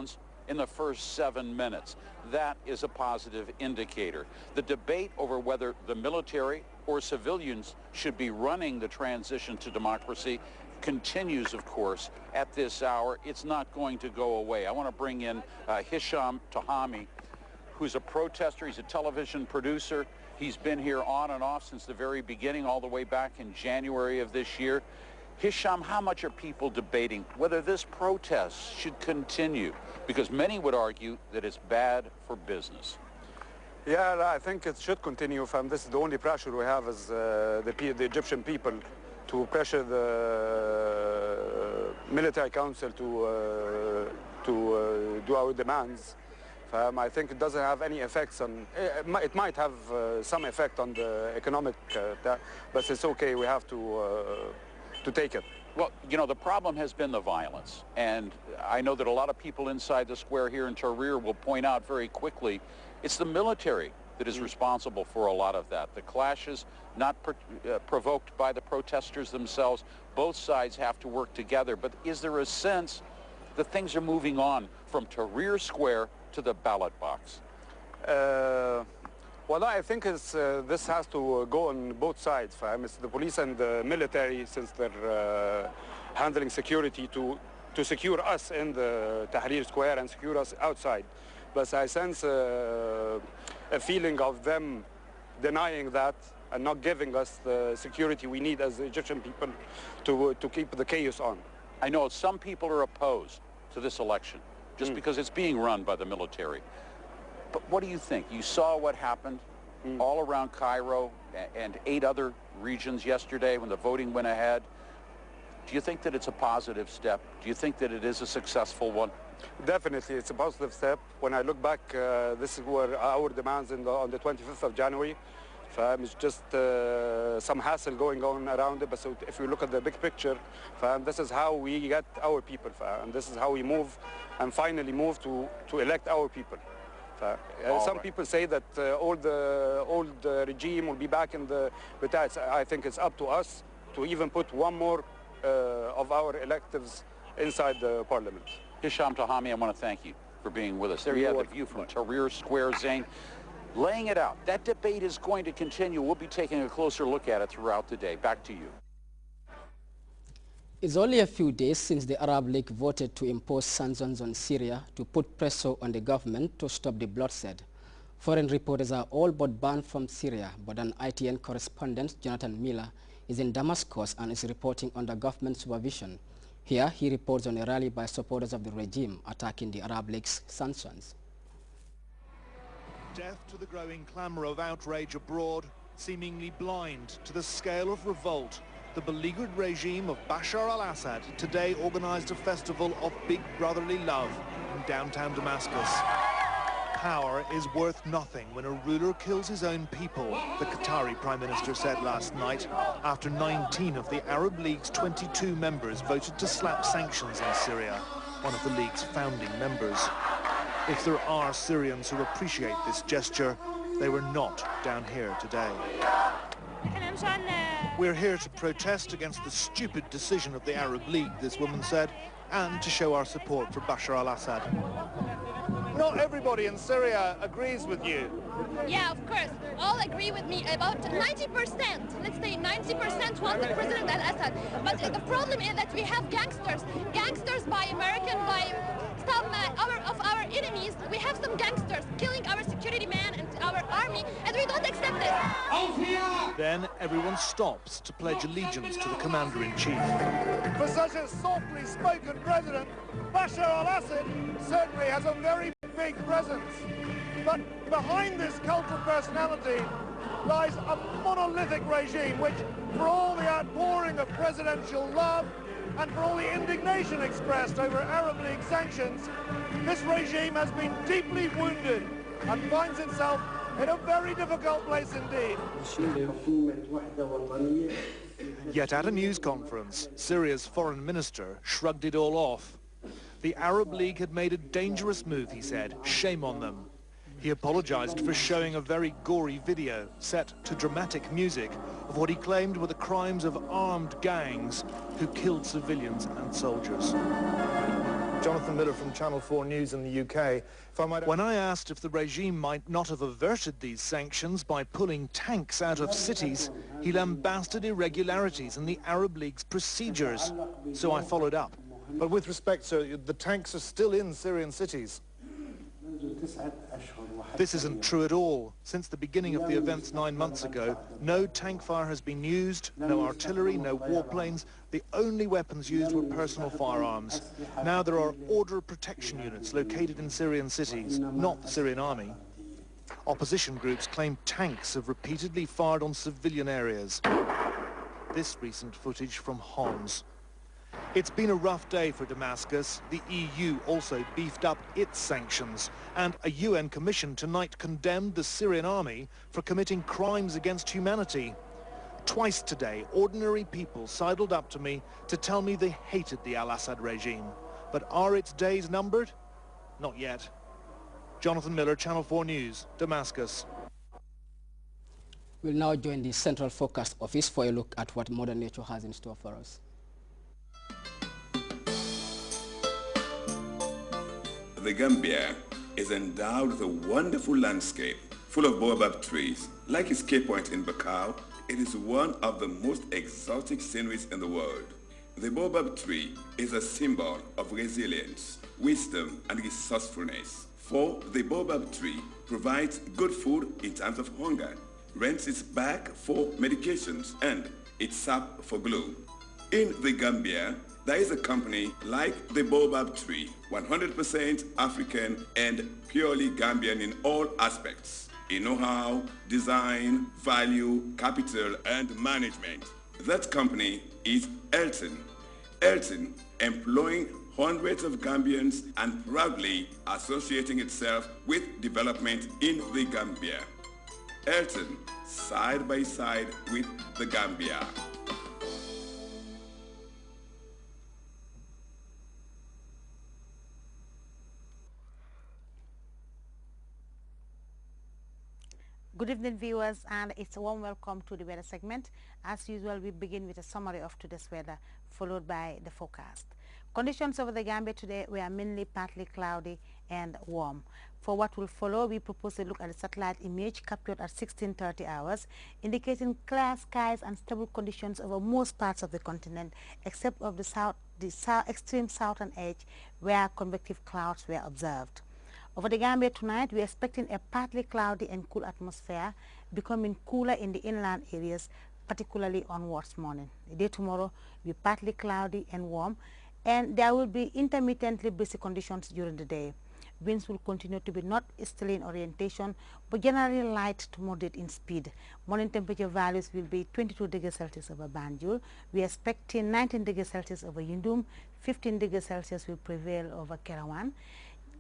rounds in the first 7 minutes. That is a positive indicator. The debate over whether the military or civilians should be running the transition to democracy continues, of course, at this hour. It's not going to go away. I want to bring in Hisham Tahami, who's a protester. He's a television producer. He's been here on and off since the very beginning, all the way back in January of this year. Hisham, how much are people debating whether this protest should continue? Because many would argue that it's bad for business. Yeah, I think it should continue, fam. This is the only pressure we have as the Egyptian people, to pressure the military council to do our demands. I think it doesn't have any effects on, it might have some effect on the economic, but it's okay, we have to take it. Well, you know, the problem has been the violence. And I know that a lot of people inside the square here in Tahrir will point out very quickly, it's the military that is responsible for a lot of that. The clashes not provoked by the protesters themselves. Both sides have to work together. But is there a sense that things are moving on from Tahrir Square to the ballot box? Well, I think this has to go on both sides, fam. It's the police and the military, since they're handling security to secure us in the Tahrir Square and secure us outside. But I sense a feeling of them denying that and not giving us the security we need as Egyptian people to keep the chaos on. I know some people are opposed to this election just because it's being run by the military. But what do you think? You saw what happened all around Cairo and 8 other regions yesterday when the voting went ahead. Do you think that it's a positive step? Do you think that it is a successful one? Definitely, it's a positive step. When I look back, this is where our demands on the 25th of January. It's just some hassle going on around it. But so if you look at the big picture, this is how we get our people, and this is how we move and finally move to elect our people. Some people say that old regime will be back in the, but I think it's up to us to even put one more of our electives inside the parliament. Hisham Tahami, I want to thank you for being with us. There you have the view from Tahrir Square, Zain. Laying it out. That debate is going to continue. We'll be taking a closer look at it throughout the day. Back to you. It's only a few days since the Arab League voted to impose sanctions on Syria to put pressure on the government to stop the bloodshed. Foreign reporters are all but banned from Syria, but an ITN correspondent, Jonathan Miller, is in Damascus and is reporting under government supervision. Here, he reports on a rally by supporters of the regime attacking the Arab League's sanctions. Deaf to the growing clamour of outrage abroad, seemingly blind to the scale of revolt, the beleaguered regime of Bashar al-Assad today organised a festival of big brotherly love in downtown Damascus. Power is worth nothing when a ruler kills his own people, the Qatari Prime Minister said last night, after 19 of the Arab League's 22 members voted to slap sanctions on Syria, one of the League's founding members. If there are Syrians who appreciate this gesture, they were not down here today. We're here to protest against the stupid decision of the Arab League, this woman said, and to show our support for Bashar al-Assad. Not everybody in Syria agrees with you. Yeah, of course. All agree with me. About 90%, let's say 90% want the President al-Assad. But the problem is that we have gangsters. Gangsters by American, by some of our enemies. We have some gangsters killing our security men and our army, and we don't accept this. Then everyone stops to pledge allegiance to the commander-in-chief. For such a softly spoken president, Bashar al-Assad certainly has a very big presence. But behind this cult of personality lies a monolithic regime which, for all the outpouring of presidential love and for all the indignation expressed over Arab League sanctions, this regime has been deeply wounded and finds itself in a very difficult place indeed. Yet at a news conference, Syria's foreign minister shrugged it all off. The Arab League had made a dangerous move, he said. Shame on them. He apologized for showing a very gory video set to dramatic music of what he claimed were the crimes of armed gangs who killed civilians and soldiers. Jonathan Miller from Channel 4 News in the UK. When I asked if the regime might not have averted these sanctions by pulling tanks out of cities, he lambasted irregularities in the Arab League's procedures. So I followed up. But with respect, sir, the tanks are still in Syrian cities. This isn't true at all. Since the beginning of the events 9 months ago, no tank fire has been used, no artillery, no warplanes. The only weapons used were personal firearms. Now there are order protection units located in Syrian cities, not the Syrian army. Opposition groups claim tanks have repeatedly fired on civilian areas. This recent footage from Homs. It's been a rough day for Damascus. The EU also beefed up its sanctions, and a UN commission tonight condemned the Syrian army for committing crimes against humanity. Twice today, ordinary people sidled up to me to tell me they hated the al-Assad regime. But are its days numbered? Not yet. Jonathan Miller, Channel 4 News, Damascus. We'll now join the Central Focus Office for a look at what Mother Nature has in store for us. The Gambia is endowed with a wonderful landscape full of baobab trees. Like its Cape Point in Bakau, it is one of the most exotic sceneries in the world. The baobab tree is a symbol of resilience, wisdom, and resourcefulness. For the baobab tree provides good food in times of hunger, rents its bark for medications, and its sap for glue. In the Gambia, there is a company like the baobab tree, 100% African and purely Gambian in all aspects. In know-how, design, value, capital, and management. That company is Elton. Elton, employing hundreds of Gambians and proudly associating itself with development in the Gambia. Elton, side by side with the Gambia. Good evening, viewers, and it's a warm welcome to the weather segment. As usual, we begin with a summary of today's weather, followed by the forecast. Conditions over the Gambia today were mainly partly cloudy and warm. For what will follow, we propose a look at the satellite image captured at 16:30 hours, indicating clear skies and stable conditions over most parts of the continent, except of the extreme southern edge, where convective clouds were observed. Over the Gambia tonight, we are expecting a partly cloudy and cool atmosphere, becoming cooler in the inland areas, particularly onwards morning. The day tomorrow will be partly cloudy and warm, and there will be intermittently breezy conditions during the day. Winds will continue to be northeasterly in orientation, but generally light to moderate in speed. Morning temperature values will be 22 degrees Celsius over Banjul. We are expecting 19 degrees Celsius over Yundum, 15 degrees Celsius will prevail over Kerawan.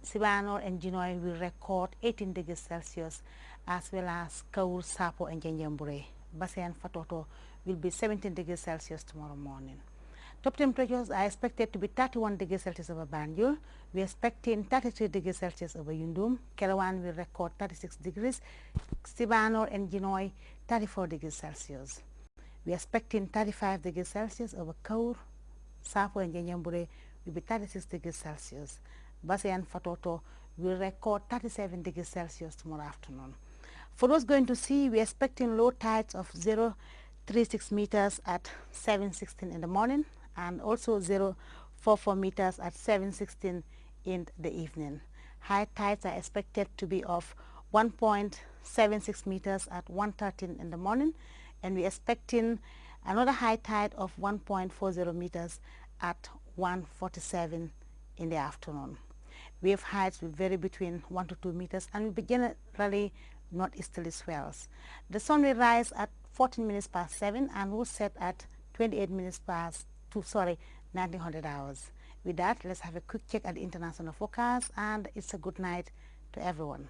Sibanor and Jinoy will record 18 degrees Celsius, as well as Kaur, Sapo, and Janjambure. Basse and Fatoto will be 17 degrees Celsius tomorrow morning. Top temperatures are expected to be 31 degrees Celsius over Banjul. We are expecting 33 degrees Celsius over Yundum. Kerawan will record 36 degrees. Sibanor and Jinoy 34 degrees Celsius. We are expecting 35 degrees Celsius over Kaur, Sapo, and Janjambure will be 36 degrees Celsius. Basse and Fatoto will record 37 degrees Celsius tomorrow afternoon. For those going to sea, we are expecting low tides of 0.36 meters at 7:16 in the morning, and also 0.44 meters at 7:16 in the evening. High tides are expected to be of 1.76 meters at 1:13 in the morning, and we are expecting another high tide of 1.40 meters at 1:47 in the afternoon. Wave heights will vary between 1 to 2 meters and will be generally northeasterly swells. The sun will rise at 14 minutes past 7 and will set at 28 minutes past 1900 hours. With that, let's have a quick check at the international forecast, and it's a good night to everyone.